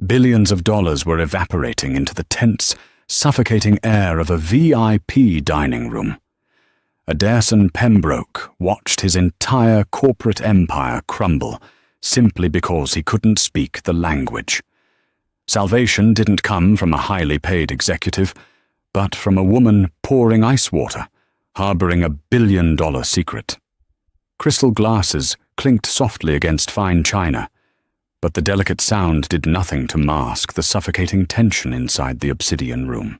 Billions of dollars were evaporating into the tense, suffocating air of a VIP dining room. Adairson Pembroke watched his entire corporate empire crumble simply because he couldn't speak the language. Salvation didn't come from a highly paid executive, but from a woman pouring ice water, harboring a billion-dollar secret. Crystal glasses clinked softly against fine china, but the delicate sound did nothing to mask the suffocating tension inside the obsidian room.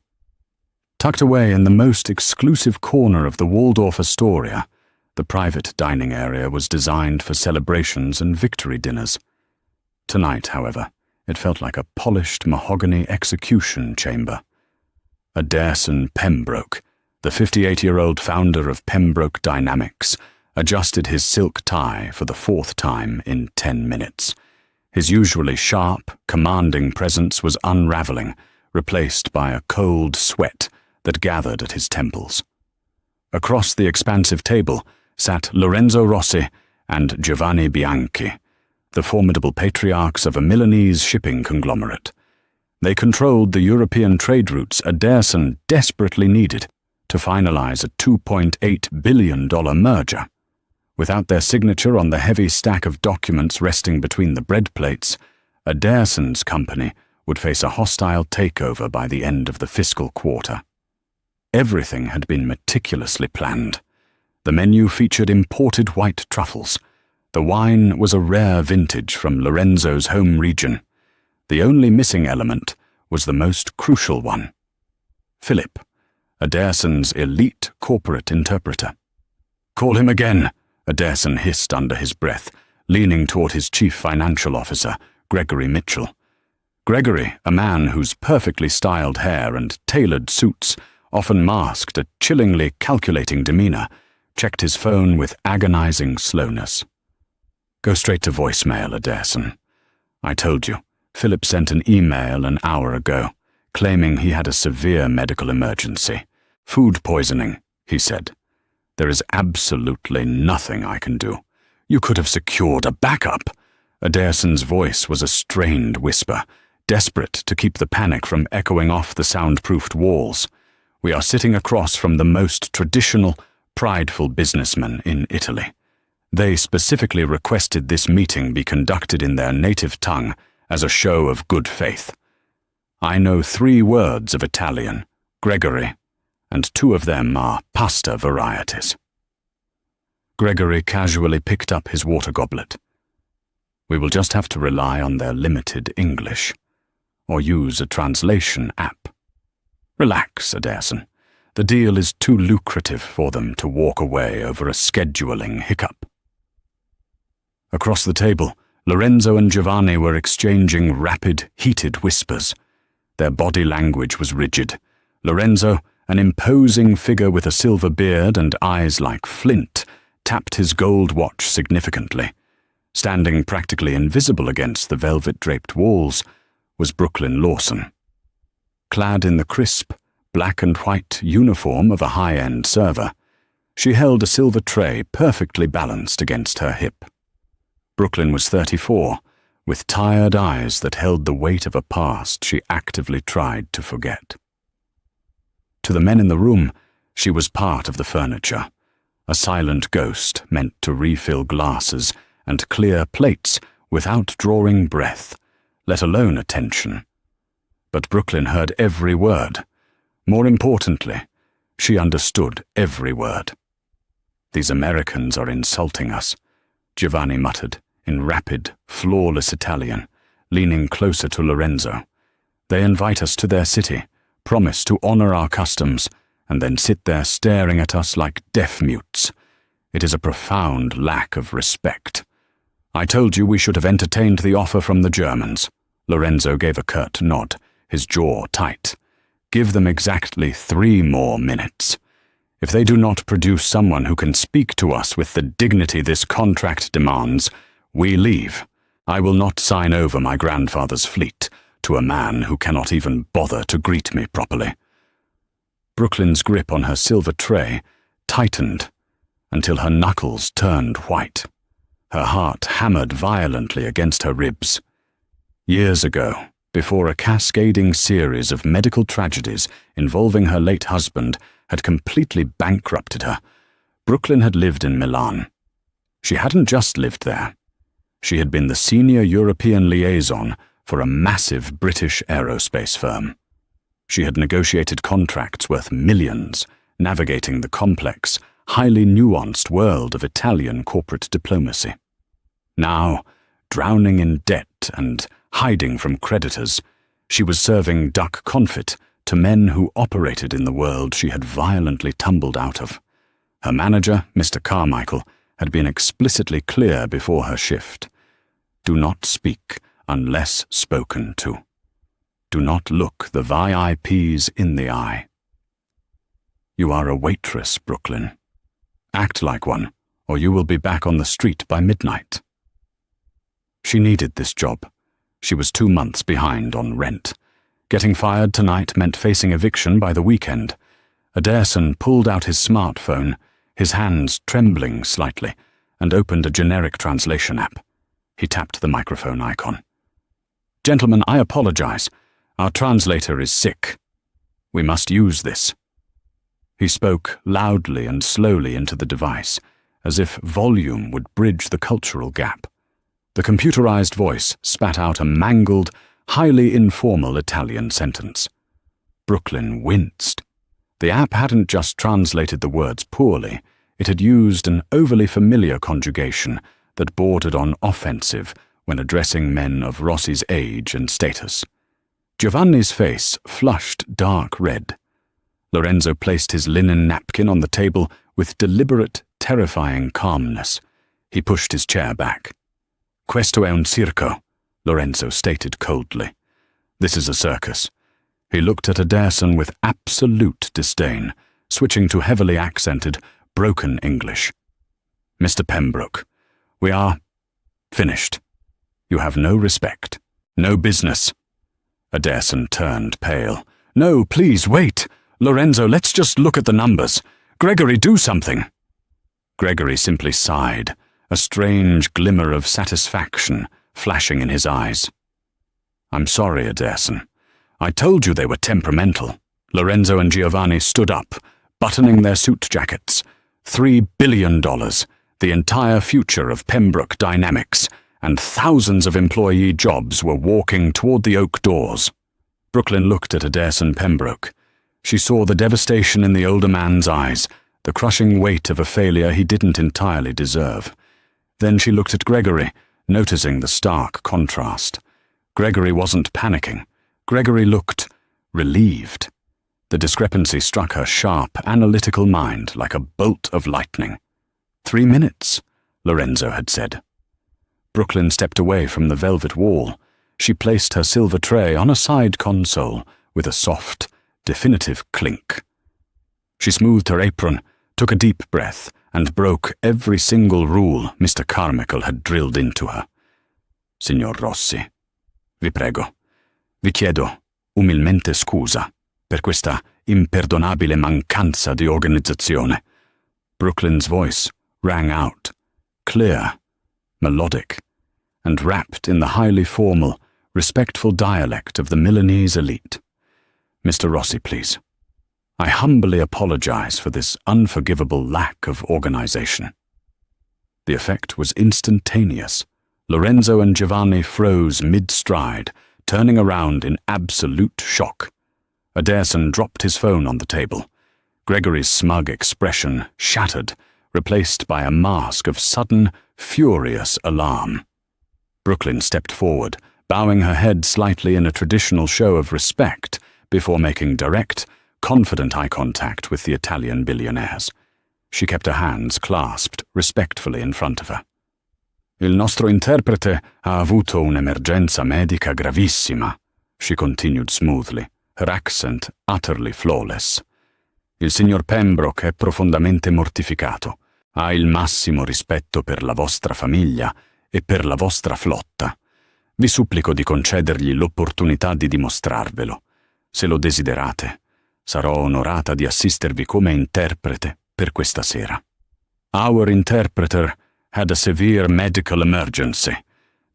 Tucked away in the most exclusive corner of the Waldorf Astoria, the private dining area was designed for celebrations and victory dinners. Tonight, however, it felt like a polished mahogany execution chamber. Adairson Pembroke, the 58-year-old founder of Pembroke Dynamics, adjusted his silk tie for the fourth time in 10 minutes. His usually sharp, commanding presence was unraveling, replaced by a cold sweat that gathered at his temples. Across the expansive table sat Lorenzo Rossi and Giovanni Bianchi, the formidable patriarchs of a Milanese shipping conglomerate. They controlled the European trade routes Adairson desperately needed to finalize a $2.8 billion merger. Without their signature on the heavy stack of documents resting between the bread plates, Adairson's company would face a hostile takeover by the end of the fiscal quarter. Everything had been meticulously planned. The menu featured imported white truffles. The wine was a rare vintage from Lorenzo's home region. The only missing element was the most crucial one: Philip, Adairson's elite corporate interpreter. "Call him again," Adairson hissed under his breath, leaning toward his chief financial officer, Gregory Mitchell. Gregory, a man whose perfectly styled hair and tailored suits often masked a chillingly calculating demeanor, checked his phone with agonizing slowness. "Go straight to voicemail, Adairson. I told you, Philip sent an email an hour ago, claiming he had a severe medical emergency. Food poisoning, he said. There is absolutely nothing I can do. You could have secured a backup." Adairson's voice was a strained whisper, desperate to keep the panic from echoing off the soundproofed walls. "We are sitting across from the most traditional, prideful businessmen in Italy. They specifically requested this meeting be conducted in their native tongue as a show of good faith. I know 3 words of Italian, Gregory, and 2 of them are pasta varieties." Gregory casually picked up his water goblet. "We will just have to rely on their limited English, or use a translation app. Relax, Adairson. The deal is too lucrative for them to walk away over a scheduling hiccup." Across the table, Lorenzo and Giovanni were exchanging rapid, heated whispers. Their body language was rigid. Lorenzo, an imposing figure with a silver beard and eyes like flint, tapped his gold watch significantly. Standing practically invisible against the velvet-draped walls was Brooklyn Lawson. Clad in the crisp, black and white uniform of a high-end server, she held a silver tray perfectly balanced against her hip. Brooklyn was 34, with tired eyes that held the weight of a past she actively tried to forget. To the men in the room, she was part of the furniture, a silent ghost meant to refill glasses and clear plates without drawing breath, let alone attention. But Brooklyn heard every word. More importantly, she understood every word. "These Americans are insulting us," Giovanni muttered in rapid, flawless Italian, leaning closer to Lorenzo. "They invite us to their city, promise to honor our customs, and then sit there staring at us like deaf-mutes. It is a profound lack of respect. I told you we should have entertained the offer from the Germans." Lorenzo gave a curt nod, his jaw tight. "Give them exactly 3 more minutes. If they do not produce someone who can speak to us with the dignity this contract demands, we leave. I will not sign over my grandfather's fleet to a man who cannot even bother to greet me properly." Brooklyn's grip on her silver tray tightened until her knuckles turned white. Her heart hammered violently against her ribs. Years ago, before a cascading series of medical tragedies involving her late husband had completely bankrupted her, Brooklyn had lived in Milan. She hadn't just lived there. She had been the senior European liaison for a massive British aerospace firm. She had negotiated contracts worth millions, navigating the complex, highly nuanced world of Italian corporate diplomacy. Now, drowning in debt and hiding from creditors, she was serving duck confit to men who operated in the world she had violently tumbled out of. Her manager, Mr. Carmichael, had been explicitly clear before her shift. Do not speak unless spoken to. Do not look the VIPs in the eye. You are a waitress, Brooklyn. Act like one, or you will be back on the street by midnight. She needed this job. She was 2 months behind on rent. Getting fired tonight meant facing eviction by the weekend. Adairson pulled out his smartphone, his hands trembling slightly, and opened a generic translation app. He tapped the microphone icon. Gentlemen, I apologize. Our translator is sick. We must use this. He spoke loudly and slowly into the device, as if volume would bridge the cultural gap. The computerized voice spat out a mangled, highly informal Italian sentence. Brooklyn winced. The app hadn't just translated the words poorly, it had used an overly familiar conjugation that bordered on offensive when addressing men of Rossi's age and status. Giovanni's face flushed dark red. Lorenzo placed his linen napkin on the table with deliberate, terrifying calmness. He pushed his chair back. Questo è un circo, Lorenzo stated coldly. This is a circus. He looked at Adairson with absolute disdain, switching to heavily accented, broken English. Mr. Pembroke, we are finished. You have no respect, no business. Adairson turned pale. No, please, wait. Lorenzo, let's just look at the numbers. Gregory, do something. Gregory simply sighed, a strange glimmer of satisfaction flashing in his eyes. I'm sorry, Adairson. I told you they were temperamental. Lorenzo and Giovanni stood up, buttoning their suit jackets. $3 billion, the entire future of Pembroke Dynamics, and thousands of employee jobs were walking toward the oak doors. Brooklyn looked at Adairson Pembroke. She saw the devastation in the older man's eyes, the crushing weight of a failure he didn't entirely deserve. Then she looked at Gregory, noticing the stark contrast. Gregory wasn't panicking. Gregory looked relieved. The discrepancy struck her sharp, analytical mind like a bolt of lightning. 3 minutes, Lorenzo had said. Brooklyn stepped away from the velvet wall. She placed her silver tray on a side console with a soft, definitive clink. She smoothed her apron, took a deep breath, and broke every single rule Mr. Carmichael had drilled into her. Signor Rossi, vi prego, vi chiedo umilmente scusa per questa imperdonabile mancanza di organizzazione. Brooklyn's voice rang out, clear, melodic, and wrapped in the highly formal, respectful dialect of the Milanese elite. Mr. Rossi, please. I humbly apologize for this unforgivable lack of organization. The effect was instantaneous. Lorenzo and Giovanni froze mid-stride, turning around in absolute shock. Adairson dropped his phone on the table. Gregory's smug expression shattered, replaced by a mask of sudden, furious alarm. Brooklyn stepped forward, bowing her head slightly in a traditional show of respect before making direct, confident eye contact with the Italian billionaires. She kept her hands clasped respectfully in front of her. Il nostro interprete ha avuto un'emergenza medica gravissima, she continued smoothly, her accent utterly flawless. Il signor Pembroke è profondamente mortificato. Ha il massimo rispetto per la vostra famiglia e per la vostra flotta. Vi supplico di concedergli l'opportunità di dimostrarvelo. Se lo desiderate, sarò onorata di assistervi come interprete per questa sera. Our interpreter had a severe medical emergency.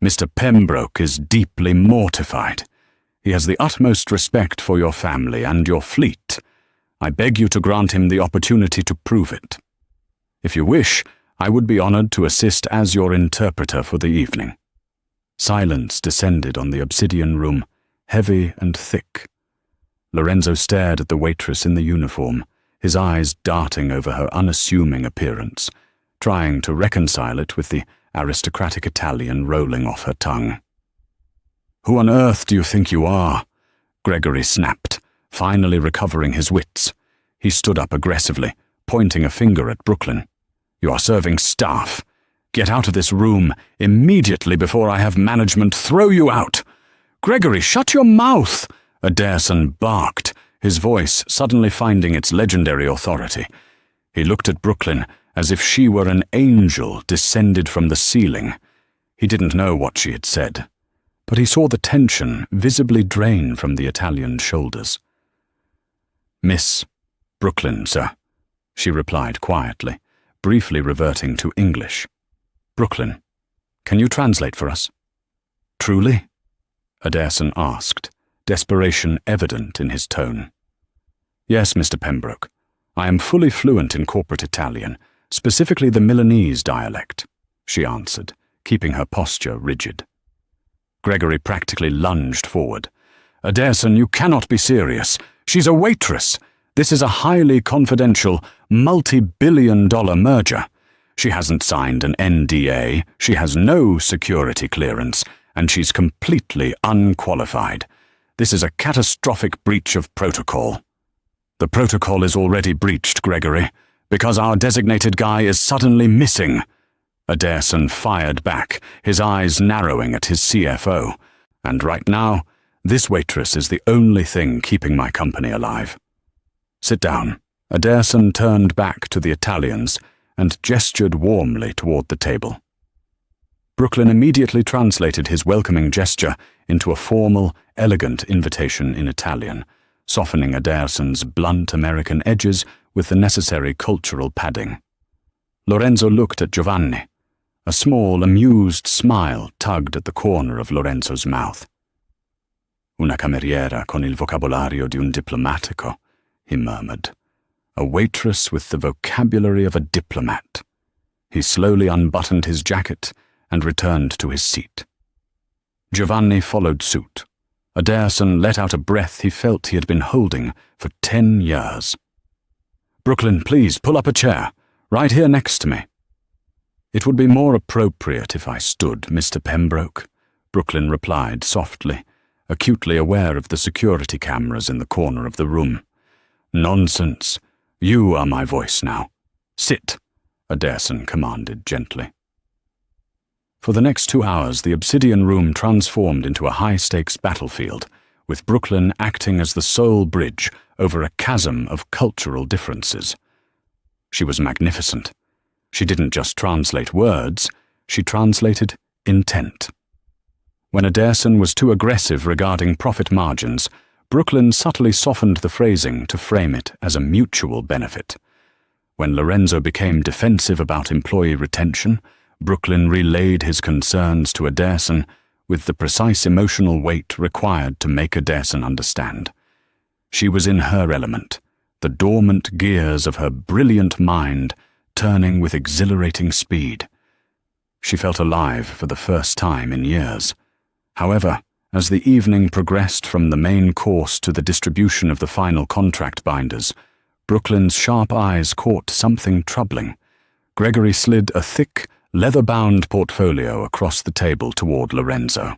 Mr. Pembroke is deeply mortified. He has the utmost respect for your family and your fleet. I beg you to grant him the opportunity to prove it. If you wish, I would be honored to assist as your interpreter for the evening." Silence descended on the obsidian room, heavy and thick. Lorenzo stared at the waitress in the uniform, his eyes darting over her unassuming appearance, trying to reconcile it with the aristocratic Italian rolling off her tongue. "Who on earth do you think you are?" Gregory snapped, finally recovering his wits. He stood up aggressively, pointing a finger at Brooklyn. "You are serving staff. Get out of this room immediately before I have management throw you out." "Gregory, shut your mouth!" Adairson barked, his voice suddenly finding its legendary authority. He looked at Brooklyn as if she were an angel descended from the ceiling. He didn't know what she had said, but he saw the tension visibly drain from the Italian's shoulders. "Miss Brooklyn, sir," she replied quietly, briefly reverting to English. "Brooklyn, can you translate for us?" "Truly?" Adairson asked, desperation evident in his tone. "Yes, Mr. Pembroke. I am fully fluent in corporate Italian, specifically the Milanese dialect," she answered, keeping her posture rigid. Gregory practically lunged forward. "Adairson, you cannot be serious. She's a waitress. This is a highly confidential, multi-billion-dollar merger. She hasn't signed an NDA, she has no security clearance, and she's completely unqualified. This is a catastrophic breach of protocol." "The protocol is already breached, Gregory, because our designated guy is suddenly missing." Adairson fired back, his eyes narrowing at his CFO. "And right now, this waitress is the only thing keeping my company alive." "Sit down." Adairson turned back to the Italians and gestured warmly toward the table. Brooklyn immediately translated his welcoming gesture into a formal, elegant invitation in Italian, softening Adaerson's blunt American edges with the necessary cultural padding. Lorenzo looked at Giovanni. A small, amused smile tugged at the corner of Lorenzo's mouth. "Una cameriera con il vocabolario di un diplomatico," he murmured. "A waitress with the vocabulary of a diplomat." He slowly unbuttoned his jacket and returned to his seat. Giovanni followed suit. Adairson let out a breath he felt he had been holding for 10 years. "Brooklyn, please pull up a chair, right here next to me." "It would be more appropriate if I stood, Mr. Pembroke," Brooklyn replied softly, acutely aware of the security cameras in the corner of the room. "Nonsense. You are my voice now. Sit," Adairson commanded gently. For the next 2 hours, the obsidian room transformed into a high-stakes battlefield, with Brooklyn acting as the sole bridge over a chasm of cultural differences. She was magnificent. She didn't just translate words, she translated intent. When Adairson was too aggressive regarding profit margins, Brooklyn subtly softened the phrasing to frame it as a mutual benefit. When Lorenzo became defensive about employee retention, Brooklyn relayed his concerns to Adairson with the precise emotional weight required to make Adairson understand. She was in her element, the dormant gears of her brilliant mind turning with exhilarating speed. She felt alive for the first time in years. However, as the evening progressed from the main course to the distribution of the final contract binders, Brooklyn's sharp eyes caught something troubling. Gregory slid a thick, leather-bound portfolio across the table toward Lorenzo.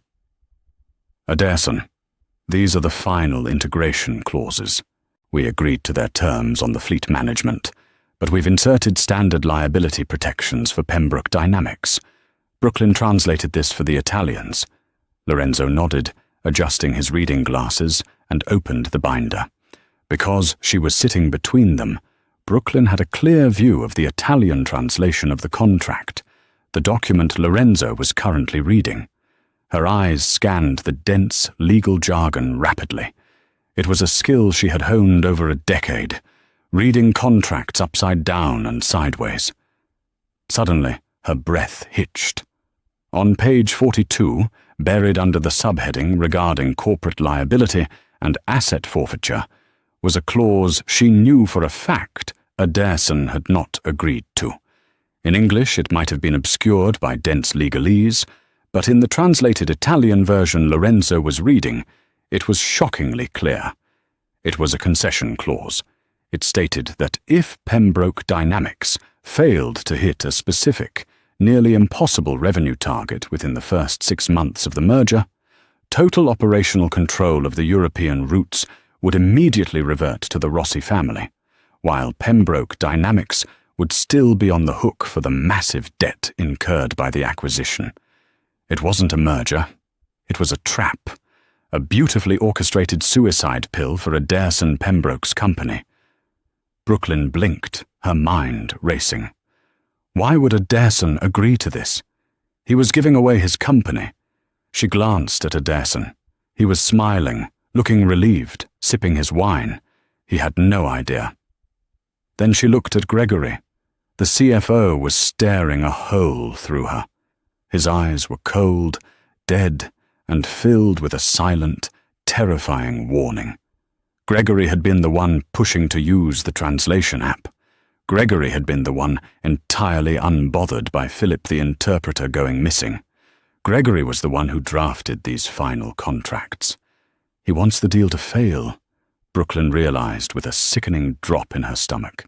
"Adairson, these are the final integration clauses. We agreed to their terms on the fleet management, but we've inserted standard liability protections for Pembroke Dynamics." Brooklyn translated this for the Italians. Lorenzo nodded, adjusting his reading glasses, and opened the binder. Because she was sitting between them, Brooklyn had a clear view of the Italian translation of the contract, the document Lorenzo was currently reading. Her eyes scanned the dense legal jargon rapidly. It was a skill she had honed over a decade, reading contracts upside down and sideways. Suddenly, her breath hitched. On page 42, buried under the subheading regarding corporate liability and asset forfeiture, was a clause she knew for a fact Adairson had not agreed to. In English, it might have been obscured by dense legalese, but in the translated Italian version Lorenzo was reading, it was shockingly clear. It was a concession clause. It stated that if Pembroke Dynamics failed to hit a specific, nearly impossible revenue target within the first 6 months of the merger, total operational control of the European routes would immediately revert to the Rossi family, while Pembroke Dynamics would still be on the hook for the massive debt incurred by the acquisition. It wasn't a merger. It was a trap, a beautifully orchestrated suicide pill for Adairson Pembroke's company. Brooklyn blinked, her mind racing. Why would Adairson agree to this? He was giving away his company. She glanced at Adairson. He was smiling, looking relieved, sipping his wine. He had no idea. Then she looked at Gregory. The CFO was staring a hole through her. His eyes were cold, dead, and filled with a silent, terrifying warning. Gregory had been the one pushing to use the translation app. Gregory had been the one entirely unbothered by Philip the interpreter going missing. Gregory was the one who drafted these final contracts. He wants the deal to fail, Brooklyn realized with a sickening drop in her stomach.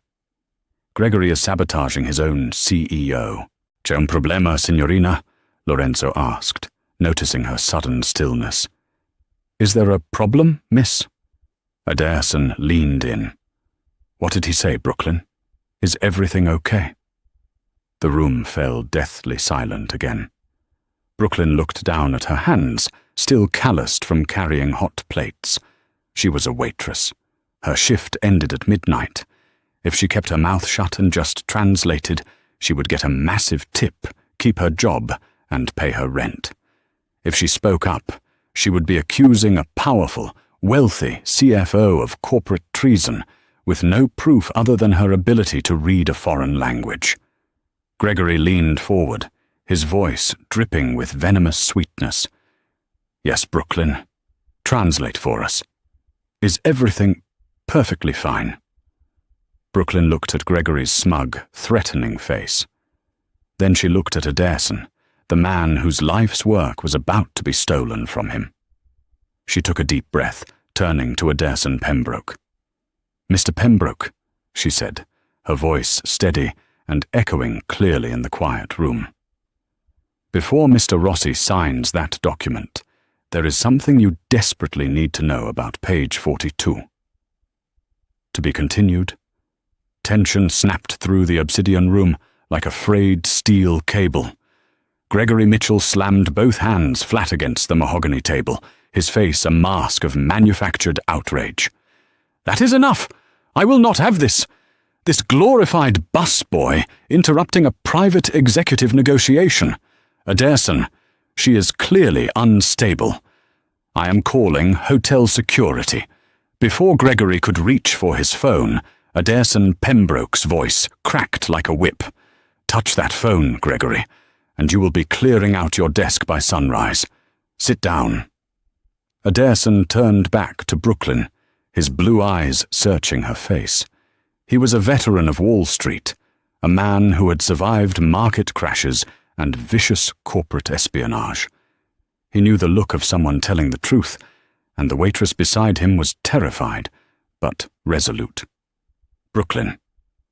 Gregory is sabotaging his own CEO. C'è un problema, signorina? Lorenzo asked, noticing her sudden stillness. Is there a problem, miss? Adairson leaned in. What did he say, Brooklyn? Is everything okay? The room fell deathly silent again. Brooklyn looked down at her hands, still calloused from carrying hot plates. She was a waitress. Her shift ended at midnight. If she kept her mouth shut and just translated, she would get a massive tip, keep her job, and pay her rent. If she spoke up, she would be accusing a powerful, wealthy CFO of corporate treason, with no proof other than her ability to read a foreign language. Gregory leaned forward, his voice dripping with venomous sweetness. Yes, Brooklyn. Translate for us. Is everything perfectly fine? Brooklyn looked at Gregory's smug, threatening face. Then she looked at Adairson, the man whose life's work was about to be stolen from him. She took a deep breath, turning to Adairson Pembroke. Mr. Pembroke, she said, her voice steady and echoing clearly in the quiet room. Before Mr. Rossi signs that document, there is something you desperately need to know about page 42. To be continued. Tension snapped through the obsidian room like a frayed steel cable. Gregory Mitchell slammed both hands flat against the mahogany table, his face a mask of manufactured outrage. That is enough! I will not have this! This glorified busboy interrupting a private executive negotiation. Adairson, she is clearly unstable. I am calling hotel security. Before Gregory could reach for his phone, Adairson Pembroke's voice cracked like a whip. Touch that phone, Gregory, and you will be clearing out your desk by sunrise. Sit down. Adairson turned back to Brooklyn, his blue eyes searching her face. He was a veteran of Wall Street, a man who had survived market crashes and vicious corporate espionage. He knew the look of someone telling the truth, and the waitress beside him was terrified, but resolute. Brooklyn,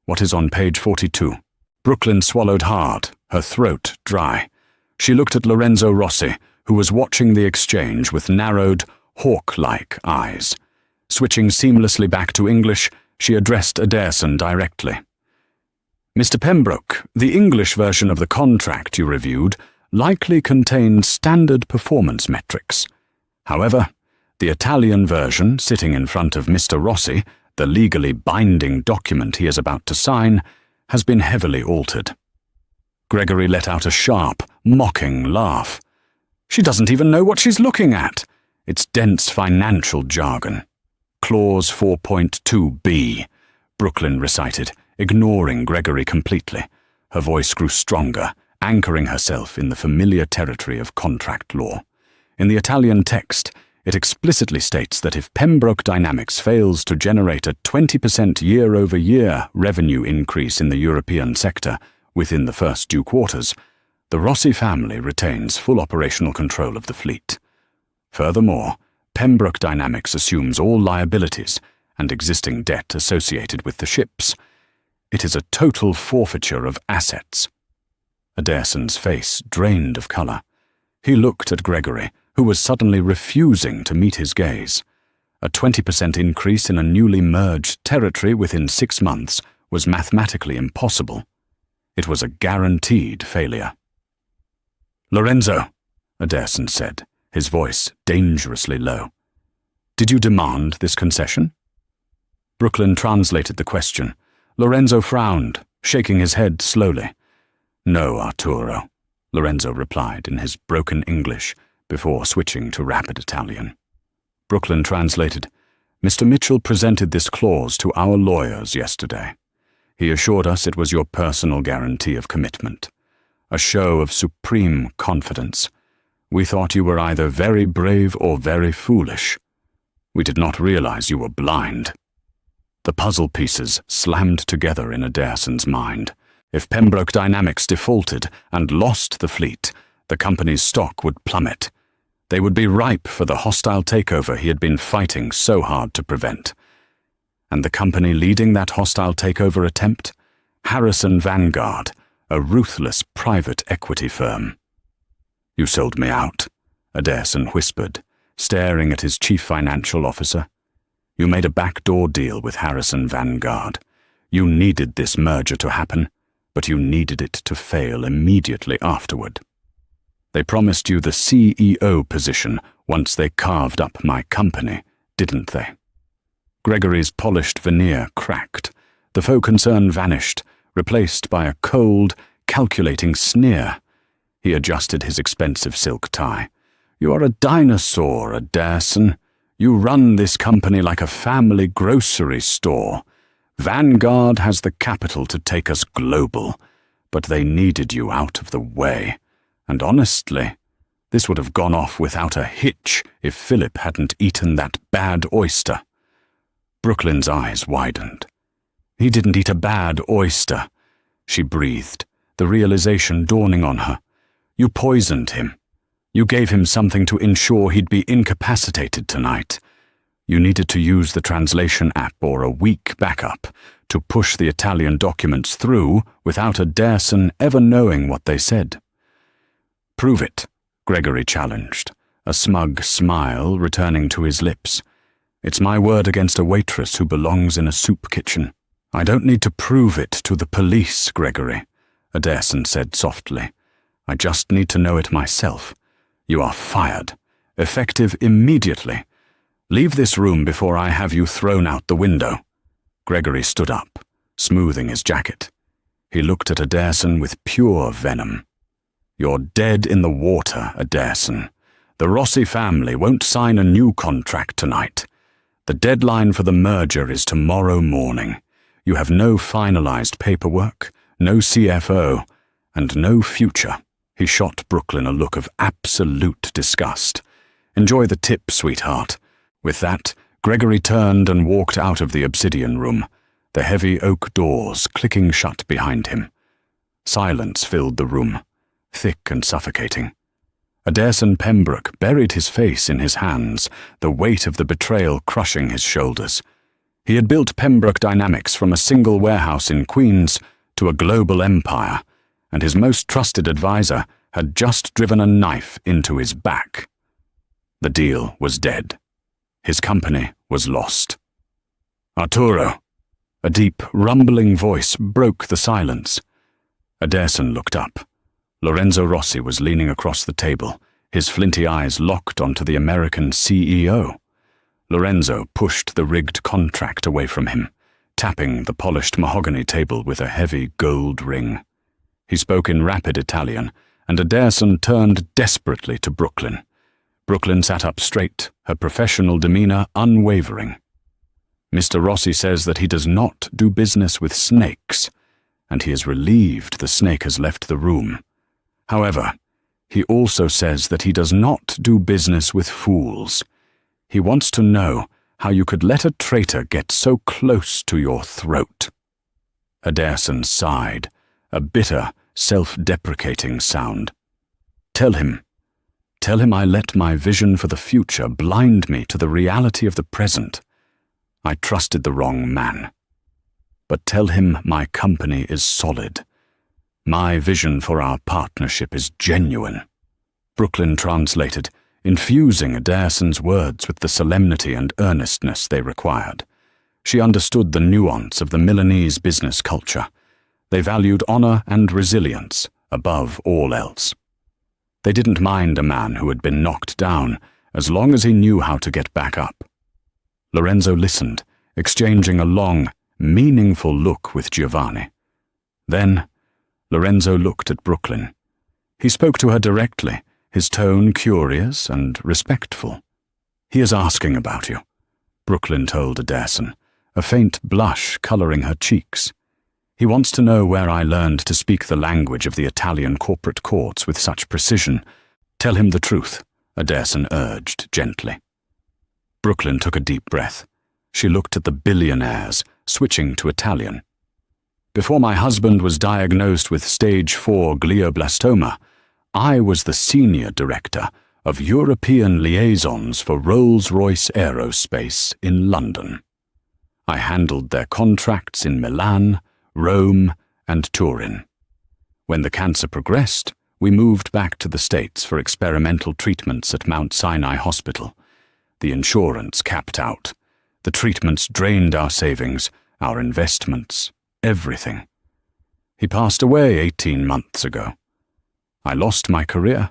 what is on page 42? Brooklyn swallowed hard, her throat dry. She looked at Lorenzo Rossi, who was watching the exchange with narrowed, hawk-like eyes. Switching seamlessly back to English, she addressed Adairson directly. Mr. Pembroke, the English version of the contract you reviewed likely contained standard performance metrics. However, the Italian version, sitting in front of Mr. Rossi, the legally binding document he is about to sign, has been heavily altered. Gregory let out a sharp, mocking laugh. She doesn't even know what she's looking at. It's dense financial jargon. Clause 4.2b, Brooklyn recited, ignoring Gregory completely. Her voice grew stronger, anchoring herself in the familiar territory of contract law. In the Italian text, it explicitly states that if Pembroke Dynamics fails to generate a 20% year-over-year revenue increase in the European sector within the first 2 quarters, the Rossi family retains full operational control of the fleet. Furthermore, Pembroke Dynamics assumes all liabilities and existing debt associated with the ships. It is a total forfeiture of assets. Adairsen's face drained of colour. He looked at Gregory, who was suddenly refusing to meet his gaze. A 20% increase in a newly merged territory within 6 months was mathematically impossible. It was a guaranteed failure. "Lorenzo," Adairsen said, his voice dangerously low. "Did you demand this concession?" Brooklyn translated the question. Lorenzo frowned, shaking his head slowly. "No, Arturo," Lorenzo replied in his broken English before switching to rapid Italian. Brooklyn translated, "Mr. Mitchell presented this clause to our lawyers yesterday. He assured us it was your personal guarantee of commitment, a show of supreme confidence. We thought you were either very brave or very foolish. We did not realize you were blind." The puzzle pieces slammed together in Adairsen's mind. If Pembroke Dynamics defaulted and lost the fleet, the company's stock would plummet. They would be ripe for the hostile takeover he had been fighting so hard to prevent. And the company leading that hostile takeover attempt? Harrison Vanguard, a ruthless private equity firm. "You sold me out," Adairsen whispered, staring at his chief financial officer. "You made a backdoor deal with Harrison Vanguard. You needed this merger to happen, but you needed it to fail immediately afterward. They promised you the CEO position once they carved up my company, didn't they?" Gregory's polished veneer cracked. The faux concern vanished, replaced by a cold, calculating sneer. He adjusted his expensive silk tie. "You are a dinosaur, Adairsen. You run this company like a family grocery store. Vanguard has the capital to take us global, but they needed you out of the way. And honestly, this would have gone off without a hitch if Philip hadn't eaten that bad oyster." Brooklyn's eyes widened. "He didn't eat a bad oyster," she breathed, the realization dawning on her. "You poisoned him. You gave him something to ensure he'd be incapacitated tonight. You needed to use the translation app or a weak backup to push the Italian documents through without Adairsen ever knowing what they said." "Prove it," Gregory challenged, a smug smile returning to his lips. "It's my word against a waitress who belongs in a soup kitchen." "I don't need to prove it to the police, Gregory," Adairsen said softly. "I just need to know it myself. You are fired, effective immediately. Leave this room before I have you thrown out the window." Gregory stood up, smoothing his jacket. He looked at Adairsen with pure venom. "You're dead in the water, Adairsen. The Rossi family won't sign a new contract tonight. The deadline for the merger is tomorrow morning. You have no finalized paperwork, no CFO, and no future." He shot Brooklyn a look of absolute disgust. "Enjoy the tip, sweetheart." With that, Gregory turned and walked out of the obsidian room, the heavy oak doors clicking shut behind him. Silence filled the room, thick and suffocating. Adairsen Pembroke buried his face in his hands, the weight of the betrayal crushing his shoulders. He had built Pembroke Dynamics from a single warehouse in Queens to a global empire, and his most trusted advisor had just driven a knife into his back. The deal was dead. His company was lost. "Arturo!" A deep, rumbling voice broke the silence. Adairsen looked up. Lorenzo Rossi was leaning across the table, his flinty eyes locked onto the American CEO. Lorenzo pushed the rigged contract away from him, tapping the polished mahogany table with a heavy gold ring. He spoke in rapid Italian, and Adairsen turned desperately to Brooklyn. Brooklyn sat up straight, her professional demeanor unwavering. "Mr. Rossi says that he does not do business with snakes, and he is relieved the snake has left the room. However, he also says that he does not do business with fools. He wants to know how you could let a traitor get so close to your throat." Ederson sighed, a bitter, self-deprecating sound. Tell him I let my vision for the future blind me to the reality of the present. I trusted the wrong man. But tell him my company is solid. My vision for our partnership is genuine." Brooklyn translated, infusing Ederson's words with the solemnity and earnestness they required. She understood the nuance of the Milanese business culture. They valued honor and resilience above all else. They didn't mind a man who had been knocked down, as long as he knew how to get back up. Lorenzo listened, exchanging a long, meaningful look with Giovanni. Then, Lorenzo looked at Brooklyn. He spoke to her directly, his tone curious and respectful. "He is asking about you," Brooklyn told Ederson, a faint blush coloring her cheeks. "He wants to know where I learned to speak the language of the Italian corporate courts with such precision. Tell him the truth," Ederson urged gently. Brooklyn took a deep breath. She looked at the billionaires, switching to Italian. "Before my husband was diagnosed with stage 4 glioblastoma, I was the senior director of European liaisons for Rolls-Royce Aerospace in London. I handled their contracts in Milan, Rome, and Turin. When the cancer progressed, we moved back to the States for experimental treatments at Mount Sinai Hospital. The insurance capped out. The treatments drained our savings, our investments, everything. He passed away 18 months ago. I lost my career,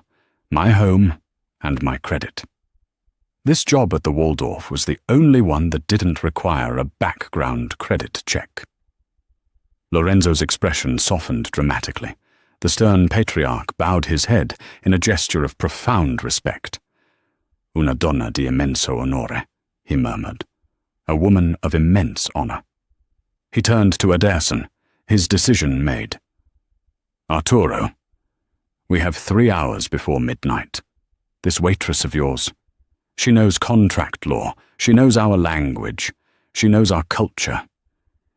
my home, and my credit. This job at the Waldorf was the only one that didn't require a background credit check." Lorenzo's expression softened dramatically. The stern patriarch bowed his head in a gesture of profound respect. "Una donna di immenso onore," he murmured. "A woman of immense honor." He turned to Ederson, his decision made. "Arturo, we have 3 hours before midnight. This waitress of yours, she knows contract law, she knows our language, she knows our culture.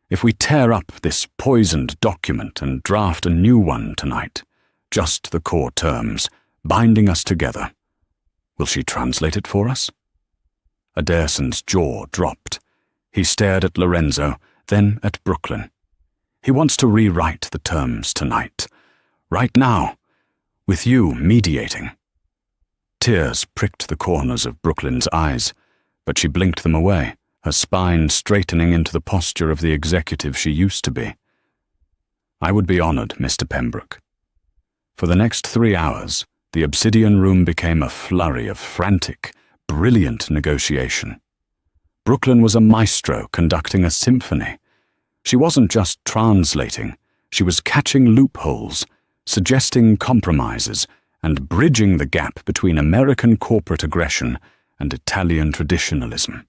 If we tear up this poisoned document and draft a new one tonight, just the core terms, binding us together, will she translate it for us?" Ederson's jaw dropped. He stared at Lorenzo, then at Brooklyn. "He wants to rewrite the terms tonight. Right now, with you mediating." Tears pricked the corners of Brooklyn's eyes, but she blinked them away, her spine straightening into the posture of the executive she used to be. "I would be honored, Mr. Pembroke." For the next 3 hours, the Obsidian Room became a flurry of frantic, brilliant negotiation. Brooklyn was a maestro conducting a symphony. She wasn't just translating, she was catching loopholes, suggesting compromises, and bridging the gap between American corporate aggression and Italian traditionalism.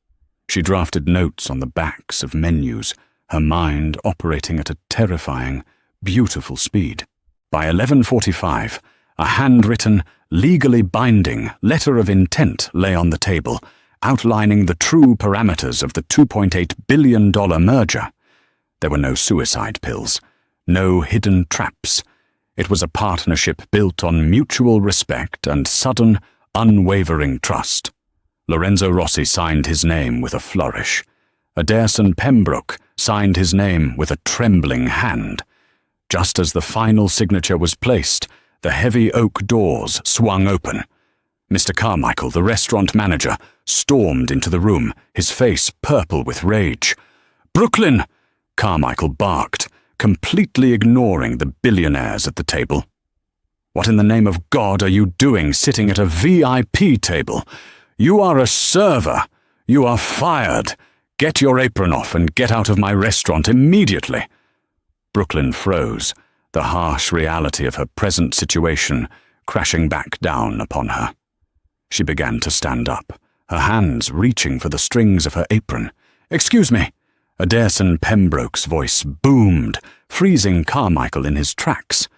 She drafted notes on the backs of menus, her mind operating at a terrifying, beautiful speed. By 11:45, a handwritten, legally binding letter of intent lay on the table, outlining the true parameters of the $2.8 billion merger. There were no suicide pills, no hidden traps. It was a partnership built on mutual respect and sudden, unwavering trust. Lorenzo Rossi signed his name with a flourish. Ederson Pembroke signed his name with a trembling hand. Just as the final signature was placed, the heavy oak doors swung open. Mr. Carmichael, the restaurant manager, stormed into the room, his face purple with rage. "Brooklyn!" Carmichael barked, completely ignoring the billionaires at the table. "What in the name of God are you doing sitting at a VIP table? You are a server. You are fired. Get your apron off and get out of my restaurant immediately." Brooklyn froze, the harsh reality of her present situation crashing back down upon her. She began to stand up, her hands reaching for the strings of her apron. "Excuse me." Ederson Pembroke's voice boomed, freezing Carmichael in his tracks.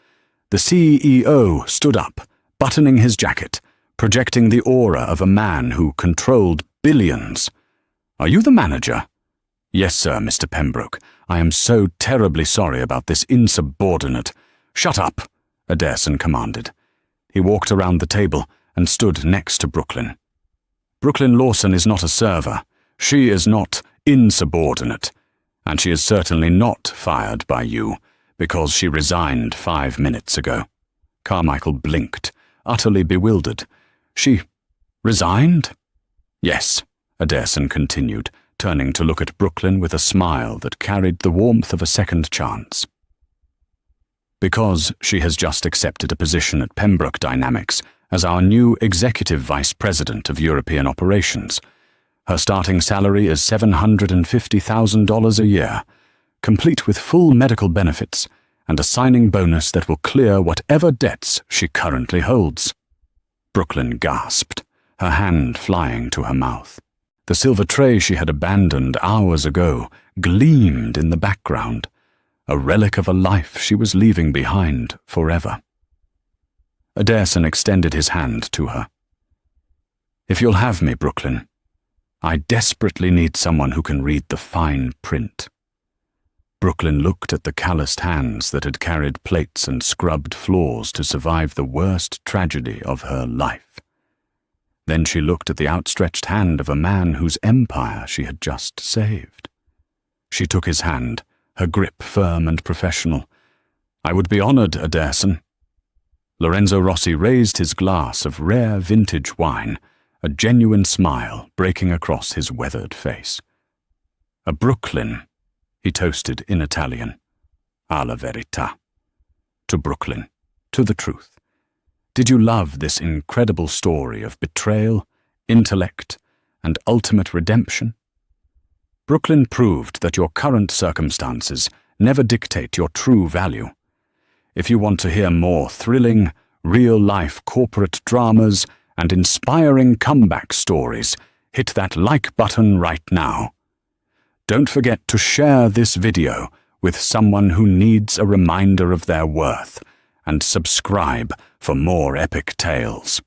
The CEO stood up, buttoning his jacket, projecting the aura of a man who controlled billions. "Are you the manager?" "Yes, sir, Mr. Pembroke. I am so terribly sorry about this insubordinate—" "Shut up," Ederson commanded. He walked around the table and stood next to Brooklyn. "Brooklyn Lawson is not a server. She is not insubordinate. And she is certainly not fired by you, because she resigned 5 minutes ago." Carmichael blinked, utterly bewildered. "She resigned?" "Yes," Ederson continued, turning to look at Brooklyn with a smile that carried the warmth of a second chance. "Because she has just accepted a position at Pembroke Dynamics as our new Executive Vice President of European Operations. Her starting salary is $750,000 a year, complete with full medical benefits and a signing bonus that will clear whatever debts she currently holds." Brooklyn gasped, her hand flying to her mouth. The silver tray she had abandoned hours ago gleamed in the background, a relic of a life she was leaving behind forever. Ederson extended his hand to her. "If you'll have me, Brooklyn, I desperately need someone who can read the fine print." Brooklyn looked at the calloused hands that had carried plates and scrubbed floors to survive the worst tragedy of her life. Then she looked at the outstretched hand of a man whose empire she had just saved. She took his hand, her grip firm and professional. "I would be honored, Ederson." Lorenzo Rossi raised his glass of rare vintage wine, a genuine smile breaking across his weathered face. "A Brooklyn," he toasted in Italian. "Alla verità." To Brooklyn, to the truth. Did you love this incredible story of betrayal, intellect, and ultimate redemption? Brooklyn proved that your current circumstances never dictate your true value. If you want to hear more thrilling, real-life corporate dramas and inspiring comeback stories, hit that like button right now. Don't forget to share this video with someone who needs a reminder of their worth, and subscribe for more epic tales.